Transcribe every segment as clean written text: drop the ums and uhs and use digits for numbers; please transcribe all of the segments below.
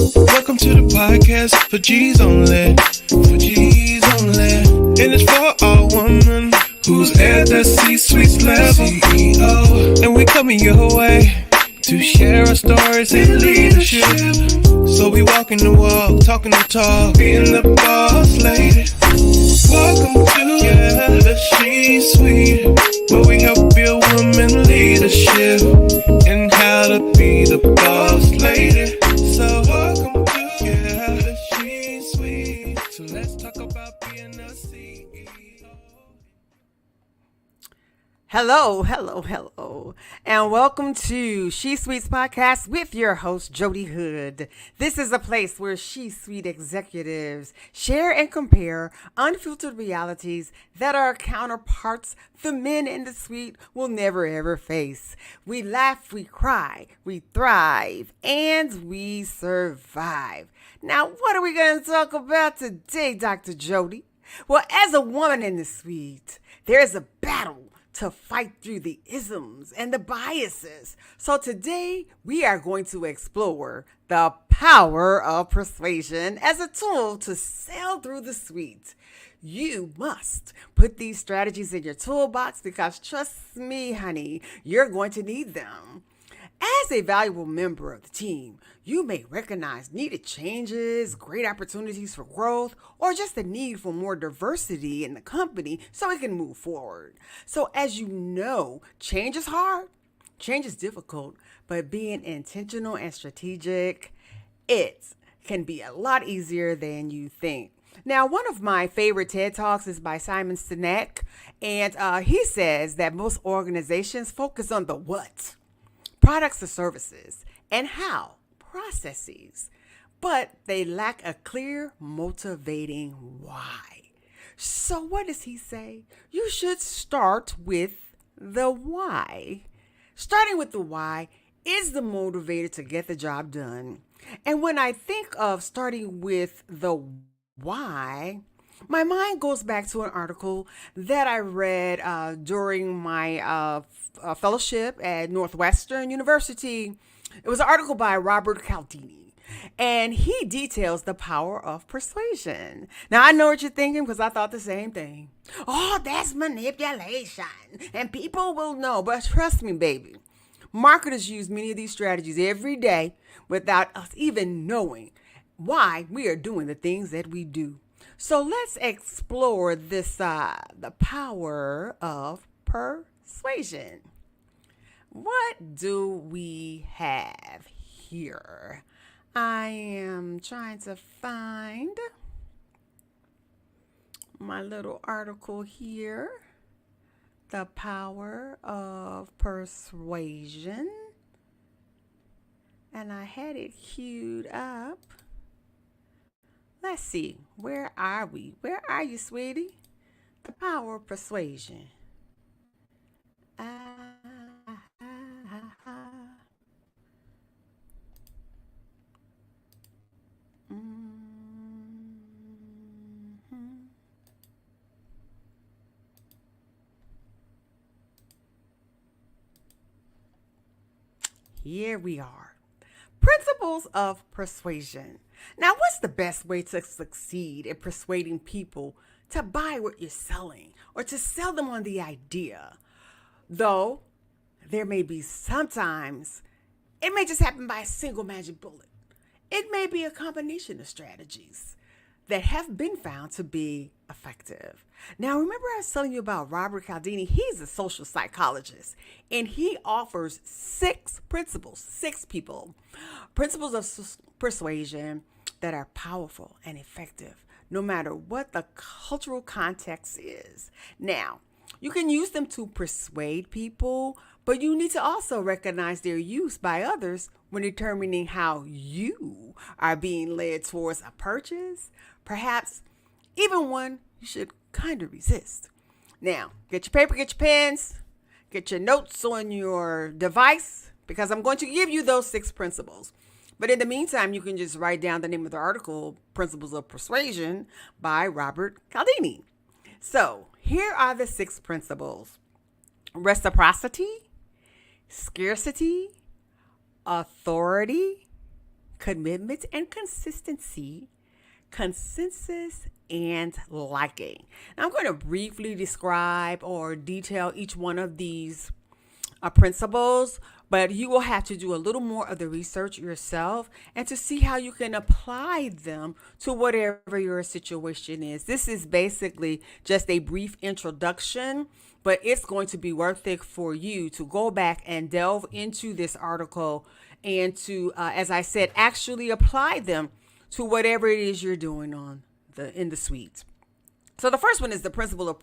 Welcome to the podcast for G's only. For G's only. And it's for all women who's at the C-suite level. CEO. And we coming your way to share our stories in leadership. So we walking the walk, talking the talk, being the boss lady. Welcome to the C-suite, where we help build women leadership and how to be the boss lady. So welcome to the C-suite. So let's talk about being a CEO. Hello, and welcome to She Suite's podcast with your host, Jodi Hood. This is a place where She Suite executives share and compare unfiltered realities that our counterparts, the men in the suite, will never ever face. We laugh, we cry, we thrive, and we survive. Now, what are we going to talk about today, Dr. Jodi? Well, as a woman in the suite, there is a battle to fight through the isms and the biases. So today we are going to explore the power of persuasion as a tool to sail through the suite. You must put these strategies in your toolbox because trust me, honey, you're going to need them. As a valuable member of the team, you may recognize needed changes, great opportunities for growth, or just the need for more diversity in the company so it can move forward. So as you know, change is hard, change is difficult, but being intentional and strategic, it can be a lot easier than you think. Now, one of my favorite TED Talks is by Simon Sinek, and he says that most organizations focus on the what, products or services, and how, processes, but they lack a clear motivating why. So what does he say? You should start with the why. Starting with the why is the motivator to get the job done. And when I think of starting with the why, my mind goes back to an article that I read during my fellowship at Northwestern University. It was an article by Robert Cialdini, and he details the power of persuasion. Now, I know what you're thinking because I thought the same thing. Oh, that's manipulation, and people will know. But trust me, baby, marketers use many of these strategies every day without us even knowing why we are doing the things that we do. So let's explore this, the power of persuasion. What do we have here? I am trying to find my little article here. The power of persuasion. And I had it queued up. Let's see, where are we? Where are you, sweetie? The power of persuasion. Here we are. Principles of Persuasion. Now, what's the best way to succeed in persuading people to buy what you're selling or to sell them on the idea? Though there may be sometimes it may just happen by a single magic bullet. It may be a combination of strategies that have been found to be effective. Now, remember I was telling you about Robert Cialdini? He's a social psychologist, and he offers 6 principles, 6 principles of persuasion that are powerful and effective, no matter what the cultural context is. Now, you can use them to persuade people, but you need to also recognize their use by others when determining how you are being led towards a purchase, perhaps even one you should kind of resist. Now, get your paper, get your pens, get your notes on your device, because I'm going to give you those 6 principles. But in the meantime, you can just write down the name of the article, Principles of Persuasion by Robert Cialdini. So here are the 6 principles: reciprocity, scarcity, authority, commitment and consistency, consensus, and liking. Now, I'm going to briefly describe or detail each one of these principles, but you will have to do a little more of the research yourself and to see how you can apply them to whatever your situation is. This is basically just a brief introduction, but it's going to be worth it for you to go back and delve into this article and to, as I said, actually apply them to whatever it is you're doing in the suite. So the first one is the principle of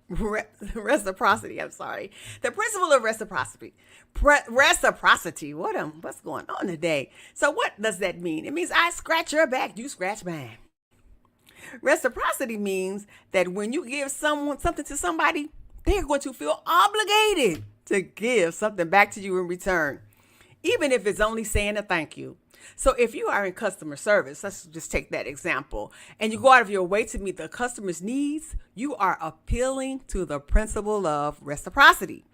reciprocity. The principle of reciprocity. Reciprocity. What's going on today? So what does that mean? It means I scratch your back, you scratch mine. Reciprocity means that when you give something to somebody, they're going to feel obligated to give something back to you in return, even if it's only saying a thank you. So if you are in customer service, let's just take that example, and you go out of your way to meet the customer's needs, you are appealing to the principle of reciprocity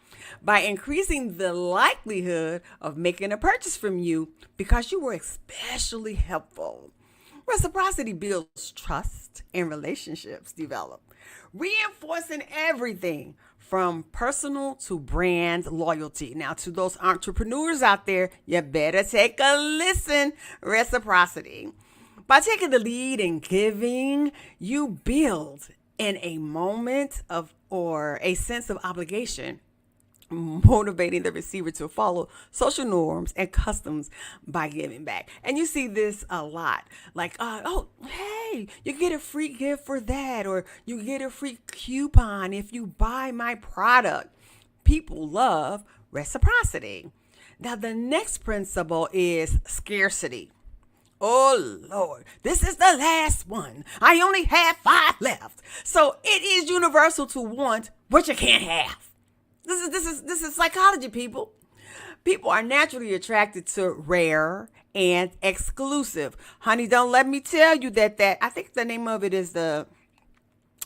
by increasing the likelihood of making a purchase from you because you were especially helpful. Reciprocity builds trust and relationships develop, reinforcing everything from personal to brand loyalty. Now, to those entrepreneurs out there, you better take a listen. Reciprocity. By taking the lead in giving, you build in a moment of or a sense of obligation, motivating the receiver to follow social norms and customs by giving back. And you see this a lot, like, oh, hey, you get a free gift for that, or you get a free coupon if you buy my product. People love reciprocity. Now, the next principle is scarcity. Oh, Lord, this is the last one. I only have 5 left. So it is universal to want what you can't have. This is psychology, people. People are naturally attracted to rare and exclusive. Honey, don't let me tell you that I think the name of it is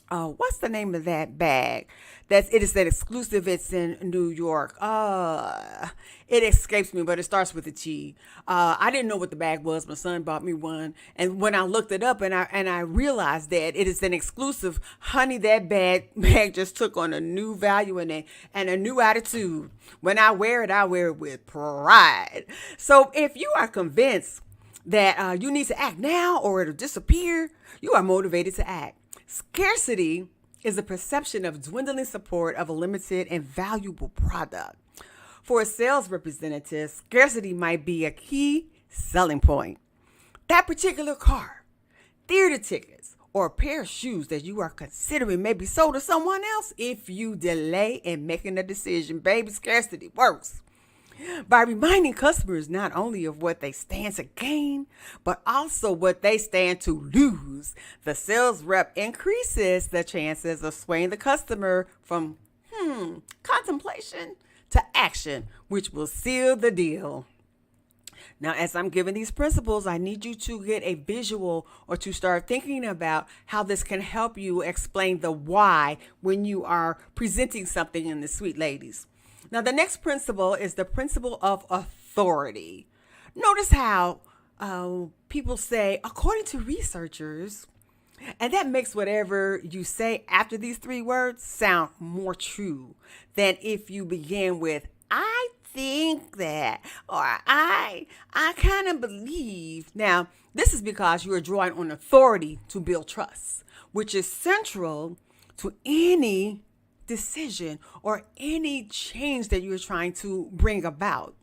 what's the name of that bag? It is that exclusive. It's in New York. It escapes me, but it starts with a T. I didn't know what the bag was. My son bought me one, and when I looked it up and I realized that it is an exclusive, honey, that bag just took on a new value and a new attitude. When I wear it with pride. So if you are convinced that you need to act now or it'll disappear, you are motivated to act. Scarcity is the perception of dwindling support of a limited and valuable product. For a sales representative, scarcity might be a key selling point. That particular car, theater tickets, or a pair of shoes that you are considering may be sold to someone else if you delay in making a decision. Baby, scarcity works. By reminding customers not only of what they stand to gain, but also what they stand to lose, the sales rep increases the chances of swaying the customer from contemplation to action, which will seal the deal. Now, as I'm giving these principles, I need you to get a visual or to start thinking about how this can help you explain the why when you are presenting something in the suite, ladies. Now, the next principle is the principle of authority. Notice how people say, according to researchers, and that makes whatever you say after these 3 words sound more true than if you begin with, I think that, or I kind of believe. Now, this is because you are drawing on authority to build trust, which is central to any decision or any change that you're trying to bring about.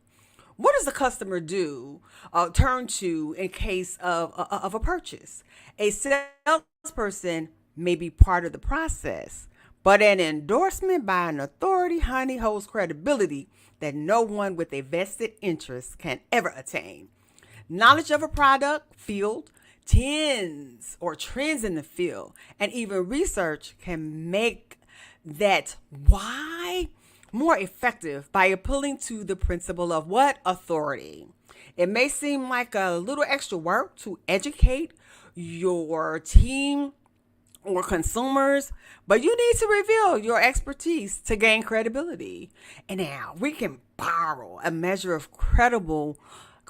What does the customer turn to in case of a purchase? A salesperson may be part of the process, but an endorsement by an authority, honey, holds credibility that no one with a vested interest can ever attain. Knowledge of a product, field, trends in the field, and even research can make that why more effective by appealing to the principle of what? Authority. It may seem like a little extra work to educate your team or consumers, but you need to reveal your expertise to gain credibility. And now we can borrow a measure of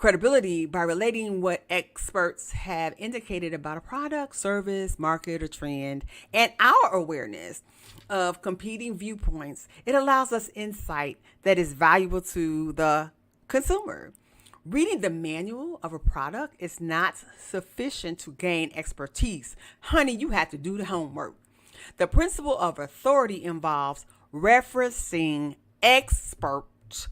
credibility by relating what experts have indicated about a product, service, market, or trend, and our awareness of competing viewpoints. It allows us insight that is valuable to the consumer. Reading the manual of a product is not sufficient to gain expertise. Honey, you have to do the homework. The principle of authority involves referencing experts,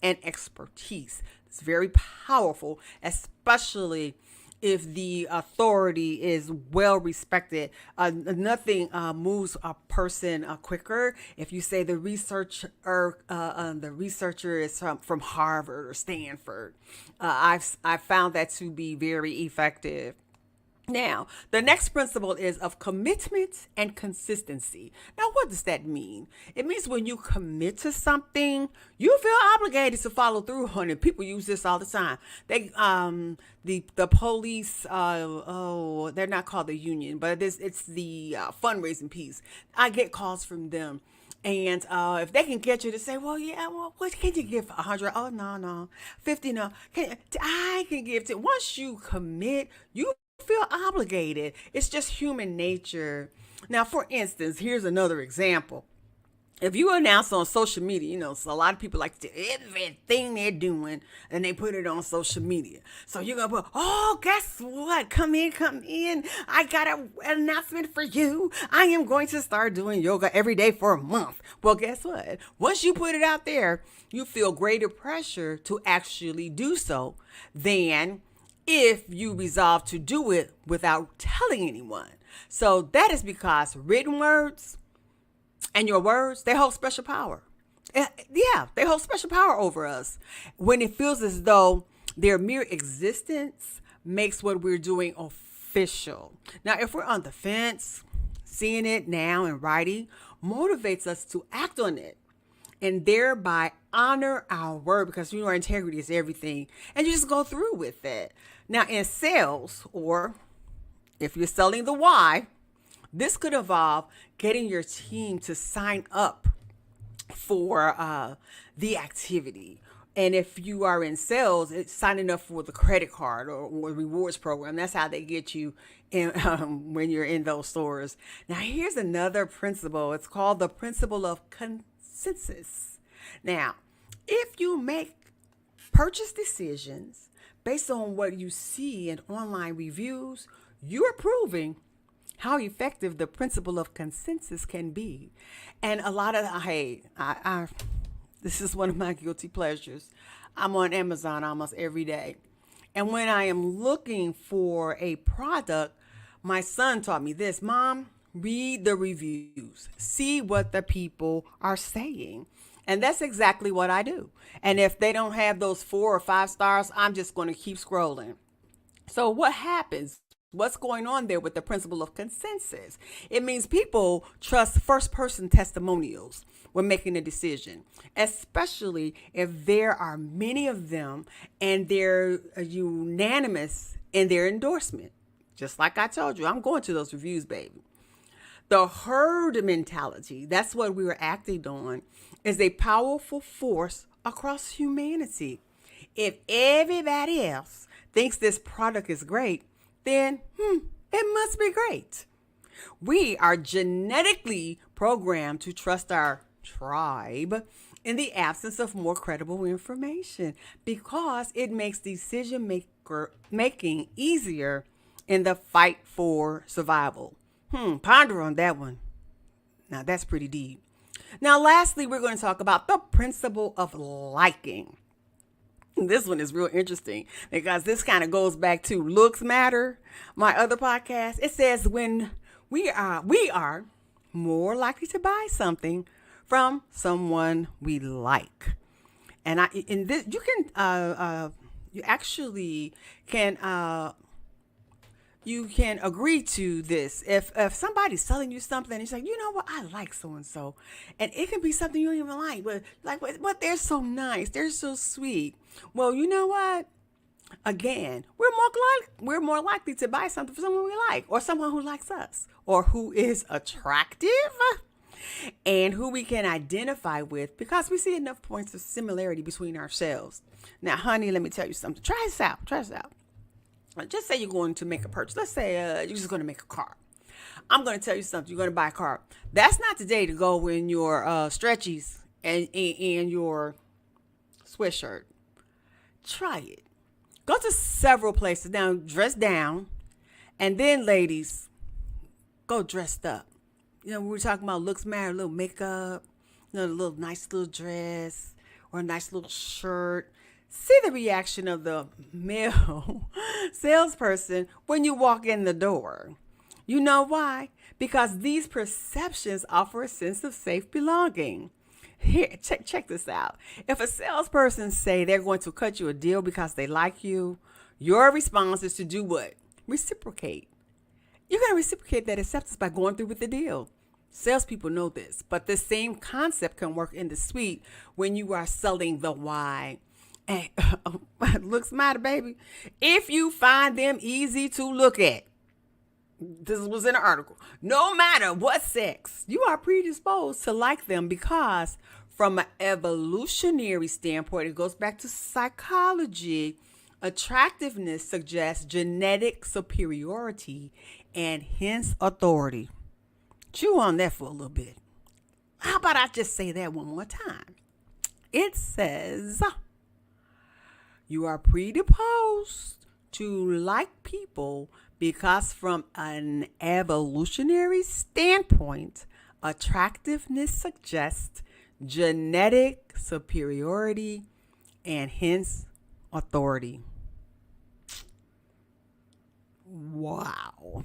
and expertise. It's very powerful, especially if the authority is well respected. Nothing moves a person quicker if you say the researcher is from Harvard or Stanford. I've found that to be very effective. Now, the next principle is of commitment and consistency. Now, what does that mean? It means when you commit to something, you feel obligated to follow through on it. People use this all the time. They, the police, they're not called the union, but it's the fundraising piece. I get calls from them. And if they can get you to say, well, yeah, well, what can you give? 100? Oh, no. 50? No. I can give to. Once you commit, you feel obligated. It's just human nature. Now, for instance, here's another example. If you announce on social media, so a lot of people like to do everything they're doing and they put it on social media. So you're going to put, oh, guess what? Come in. I got an announcement for you. I am going to start doing yoga every day for a month. Well, guess what? Once you put it out there, you feel greater pressure to actually do so than if you resolve to do it without telling anyone. So that is because written words and your words, they hold special power. Yeah, they hold special power over us when it feels as though their mere existence makes what we're doing official. Now, if we're on the fence, seeing it now in writing motivates us to act on it and thereby honor our word, because our integrity is everything, and you just go through with it. Now, in sales, or if you're selling the why, this could involve getting your team to sign up for the activity. And if you are in sales, it's signing up for the credit card or rewards program. That's how they get you in, when you're in those stores. Now, here's another principle. It's called the principle of consensus. Now, if you make purchase decisions based on what you see in online reviews, you're proving how effective the principle of consensus can be. And a lot of, this is one of my guilty pleasures. I'm on Amazon almost every day. And when I am looking for a product, my son taught me this: Mom, read the reviews, see what the people are saying. And that's exactly what I do. And if they don't have those 4 or 5 stars, I'm just going to keep scrolling. So what happens? What's going on there with the principle of consensus? It means people trust first-person testimonials when making a decision, especially if there are many of them and they're unanimous in their endorsement. Just like I told you, I'm going to those reviews, baby. The herd mentality, that's what we were acting on, is a powerful force across humanity. If everybody else thinks this product is great, then it must be great. We are genetically programmed to trust our tribe in the absence of more credible information because it makes decision making easier in the fight for survival. Ponder on that one. Now, that's pretty deep. Now, lastly, we're going to talk about the principle of liking. This one is real interesting because this kind of goes back to Looks Matter, my other podcast. It says when we are more likely to buy something from someone we like. And you can agree to this. If somebody's selling you something and you're like, you know what, I like so-and-so. And it can be something you don't even like, but they're so nice. They're so sweet. Well, you know what? Again, we're more likely to buy something from someone we like or someone who likes us or who is attractive. and who we can identify with because we see enough points of similarity between ourselves. Now, honey, let me tell you something. Try this out. Just say you're going to make a purchase. Let's say you're just going to make a car. I'm going to tell you something. You're going to buy a car. That's not the day to go in your stretchies and your sweatshirt. Try it. Go to several places. Now, dress down. And then, ladies, go dressed up. You know, we're talking about looks matter, a little makeup, you know, a little nice little dress or a nice little shirt. See the reaction of the male salesperson when you walk in the door. You know why? Because these perceptions offer a sense of safe belonging. Here, check this out. If a salesperson say they're going to cut you a deal because they like you, your response is to do what? Reciprocate. You're going to reciprocate that acceptance by going through with the deal. Salespeople know this, but the same concept can work in the suite when you are selling the why. And looks matter, baby. If you find them easy to look at, this was in an article, no matter what sex, you are predisposed to like them because from an evolutionary standpoint, it goes back to psychology. Attractiveness suggests genetic superiority and hence authority. Chew on that for a little bit. How about I just say that one more time? It says you are predisposed to like people because from an evolutionary standpoint, attractiveness suggests genetic superiority and hence authority. Wow.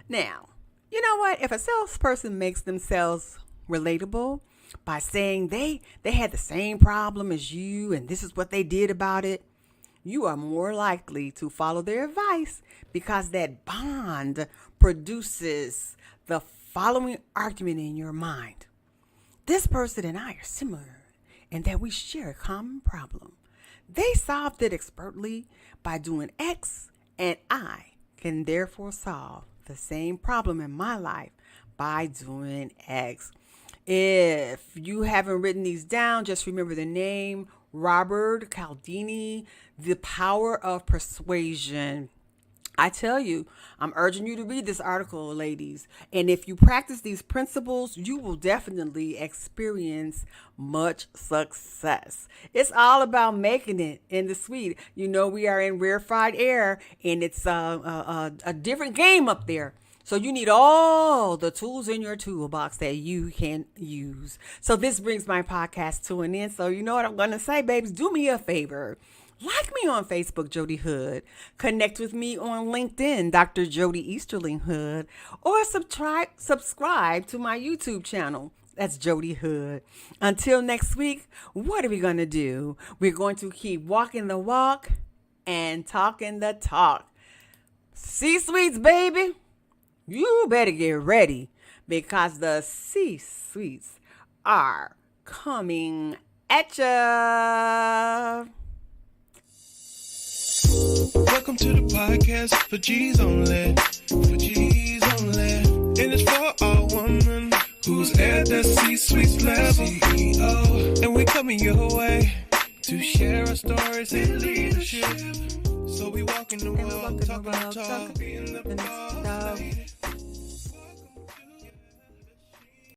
Now, you know what? If a salesperson makes themselves relatable by saying they had the same problem as you and this is what they did about it, you are more likely to follow their advice because that bond produces the following argument in your mind. This person and I are similar in that we share a common problem. They solved it expertly by doing X, and I can therefore solve the same problem in my life by doing X. If you haven't written these down, just remember the name Robert Cialdini, The Power of Persuasion. I tell you, I'm urging you to read this article, ladies. And if you practice these principles, you will definitely experience much success. It's all about making it in the suite. You know, we are in rarefied air, and it's a different game up there. So you need all the tools in your toolbox that you can use. So this brings my podcast to an end. So you know what I'm going to say, babies? Do me a favor. Like me on Facebook, Jodi Hood. Connect with me on LinkedIn, Dr. Jodi Easterling Hood. Or subscribe to my YouTube channel. That's Jodi Hood. Until next week, what are we going to do? We're going to keep walking the walk and talking the talk. C-suites, baby. You better get ready because the C-suites are coming at ya. Welcome to the podcast for G's only. For G's only. And it's for all women who's at the C-suite level. CEO. And we coming your way to share our stories in leadership. So we walk in the world, talking the talk, being the boss lady.